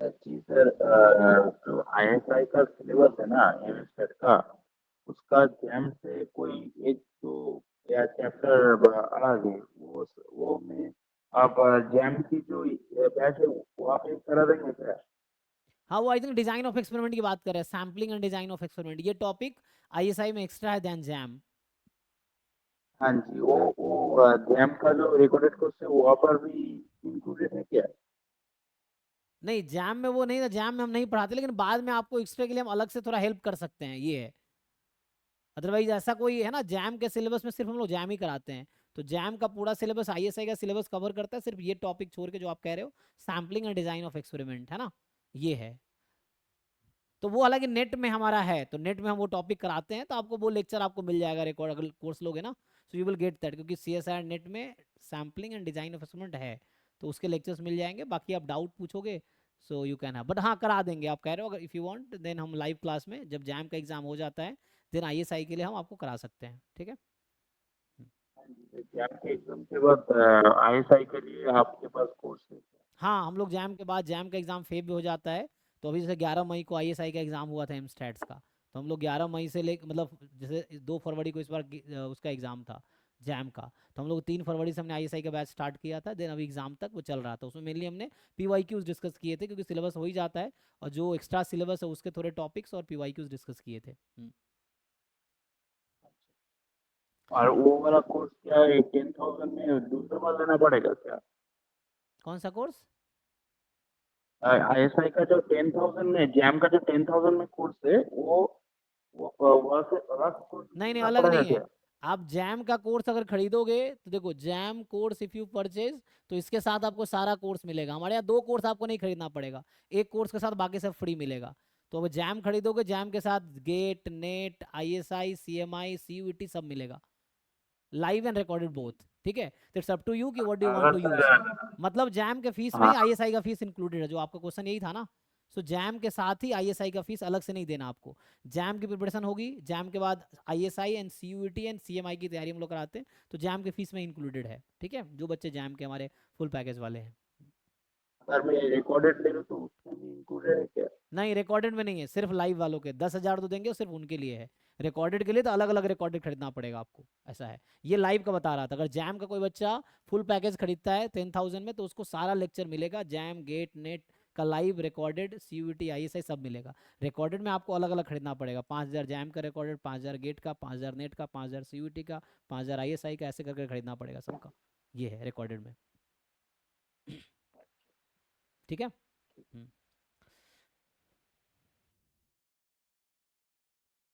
जी sir, जो ISI का syllabus है ना एमएसटेट का, उसका जैम से कोई एक दो या चैप्टर अलग है, वो में आप जैम की जो बैच है वो आप एक करा देंगे क्या? हाँ, वो I think design of experiment की बात कर रहे हैं, sampling and design of experiment, ये टॉपिक आईएसआई में एक्स्ट्रा है देन जैम। हाँ जी, वो जैम का जो रिकॉर्डेड कोर्स है वहाँ पर भी इंक्लूडेड है क्या? नहीं, जैम में वो नहीं था, जैम में हम नहीं पढ़ाते, लेकिन बाद में आपको एक्स्ट्रा के लिए हम अलग से थोड़ा हेल्प कर सकते हैं, ये है। अदरवाइज ऐसा कोई है ना, जैम के सिलेबस में सिर्फ हम लोग जैम ही कराते हैं। तो जैम का पूरा सिलेबस आईएसआई का सिलेबस कवर करता है, सिर्फ ये टॉपिक छोड़ के जो आप कह रहे हो, sampling and design of experiment, है ना, ये है। तो वो हालांकि नेट में हमारा है, तो नेट में हम वो टॉपिक कराते हैं, तो आपको वो लेक्चर आपको मिल जाएगा रिकॉर्ड, अगर कोर्स लोगे ना, so you will get that, क्योंकि सीएसआर नेट में sampling and design of experiment है, तो उसके लेक्चर्स मिल जाएंगे। बाकी आप डाउट पूछोगे so you can have, but हाँ करा देंगे, आप कह रहे हो अगर इफ़ यू वांट देन हम लाइव क्लास में जब जैम का एग्जाम हो जाता है देन आईएसआई के लिए हम आपको करा सकते हैं, ठीक है। हाँ जी, जैम के एग्जाम के बाद आईएसआई के लिए आपके पास कोर्स है? हाँ, हम लोग जैम के बाद, जैम का एग्ज़ाम फेब भी हो जाता है, तो अभी जैसे 11 मई को आईएसआई का एग्ज़ाम हुआ था एमस्टैट्स का, तो हम लोग 11 मई से ले मतलब जैसे 2 फरवरी को इस बार उसका एग्ज़ाम था जैम का, तो हम लोग 3 फरवरी से हमने आईएसआई का बैच स्टार्ट किया था, देन अभी एग्ज़ाम तक वो चल रहा था। उसमें मेनली हमने पीवाईक्यूज डिस्कस किए थे, क्योंकि सिलेबस हो ही जाता है, और जो एक्स्ट्रा सिलेबस है उसके थोड़े टॉपिक्स और पीवाईक्यूज डिस्कस किए थे। और वो वाला कोर्स क्या है, 10,000 में दूसरा बार लेना पड़ेगा क्या? कौन सा कोर्स? आईएसआई का जो 10,000 में, जैम का जो 10,000 में कोर्स है वो वहाँ से अलग कोर्स नहीं नहीं, लेना अलग पड़ेगा नहीं है। क्या? आप जैम का कोर्स अगर खरीदोगे तो देखो, jam course if you purchase, तो इसके साथ आपको सारा कोर्स मिलेगा। हमारे यहाँ 2 कोर्स आपको नहीं खरीदना पड़ेगा, एक कोर्स के साथ बाकी सब फ्री मिलेगा। तो अब जैम खरीदोगे, जैम के साथ GATE, NET, ISI, CMI, CUET सब मिलेगा, लाइव एंड रिकॉर्डेड बोथ, ठीक है। तो इट्स अप टू यू कि व्हाट डू यू वांट अगर टू यूज। सर, मतलब जैम के फीस में ही हाँ, आईएसआई का फीस इंक्लूडेड है, जो आपका क्वेश्चन यही था ना। सो जैम के साथ ही आईएसआई का फीस अलग से नहीं देना आपको। जैम की प्रिपरेशन होगी, जैम के बाद ISI and CUET and CMI की तैयारी हम लोग कराते हैं, तो जैम के फीस में इंक्लूडेड है, ठीक है, जो बच्चे जैम के हमारे फुल पैकेज वाले हैं। अगर मैं रिकॉर्डेड ले लूँ तो उसमें भी इंक्लूडेड है क्या? नहीं, रिकॉर्डेड में नहीं है, सिर्फ लाइव वालों के 10,000 तो देंगे, सिर्फ उनके लिए है। रिकॉर्डेड के लिए तो अलग अलग रिकॉर्डेड खरीदना पड़ेगा आपको, ऐसा है। ये लाइव का बता रहा था, अगर जैम का कोई बच्चा फुल पैकेज खरीदता है 10,000 में, तो उसको सारा लेक्चर मिलेगा, जैम, गेट, नेट का लाइव, रिकॉर्डेड, सीयूटी, आईएसआई सब मिलेगा। रिकॉर्डेड में आपको अलग अलग खरीदना पड़ेगा, 5,000 जैम का रिकॉर्डेड, 5,000 गेट का, 5,000 नेट का, 5,000 सीयूटी का, 5,000 आईएसआई का, ऐसे करके खरीदना पड़ेगा सबका। ये है रिकॉर्डेड में, ठीक है।